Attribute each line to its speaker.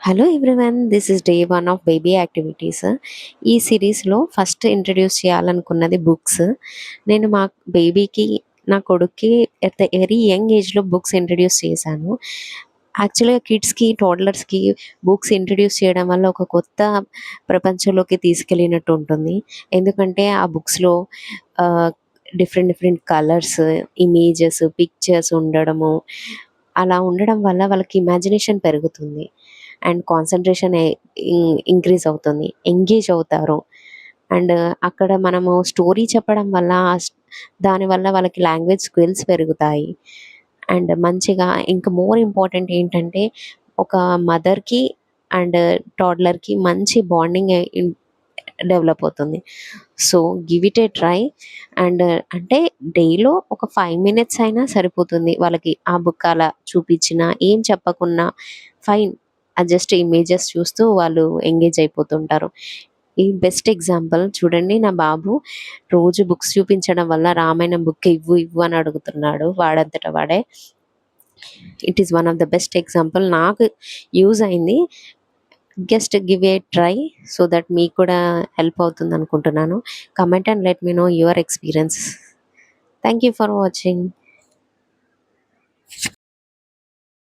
Speaker 1: Hello everyone, this is day one of baby activities. ఈ సిరీస్లో first introduce చేయాలనుకున్నది books. నేను మా బేబీకి, నా కొడుక్కి ఎట్ ద వెరీ యంగ్ ఏజ్లో బుక్స్ ఇంట్రడ్యూస్ చేశాను. యాక్చువల్గా కిడ్స్కి, టోడ్లర్స్కి బుక్స్ ఇంట్రడ్యూస్ చేయడం వల్ల ఒక కొత్త ప్రపంచంలోకి తీసుకెళ్ళినట్టు ఉంటుంది. ఎందుకంటే ఆ బుక్స్లో different different colours, images, pictures ఉండడము, అలా ఉండడం వల్ల వాళ్ళకి ఇమాజినేషన్ పెరుగుతుంది అండ్ కాన్సన్ట్రేషన్ ఇంక్రీజ్ అవుతుంది, ఎంగేజ్ అవుతారు. అండ్ అక్కడ మనము స్టోరీ చెప్పడం వల్ల దానివల్ల వాళ్ళకి లాంగ్వేజ్ స్కిల్స్ పెరుగుతాయి. అండ్ మంచిగా ఇంకా మోర్ ఇంపార్టెంట్ ఏంటంటే ఒక మదర్కి అండ్ టాడ్లర్కి మంచి బాండింగ్ డెవలప్ అవుతుంది. So give it A try. And అంటే డేలో ఒక 5 minutes అయినా సరిపోతుంది వాళ్ళకి. ఆ బుక్ అలా చూపించినా, ఏం చెప్పకున్నా ఫైన్, జస్ట్ ఇమేజెస్ చూస్తూ వాళ్ళు ఎంగేజ్ అయిపోతుంటారు. ఈ బెస్ట్ ఎగ్జాంపుల్ చూడండి, నా బాబు రోజు బుక్స్ చూపించడం వల్ల రామాయణం బుక్ ఇవ్వు ఇవ్వు అని అడుగుతున్నాడు వాడంతట వాడే. It is one of the best example, నాకు యూజ్ అయింది. Just give a try so that మీకు కూడా హెల్ప్ అవుతుంది అనుకుంటున్నాను. Comment and let me know your experience. Thank you for watching.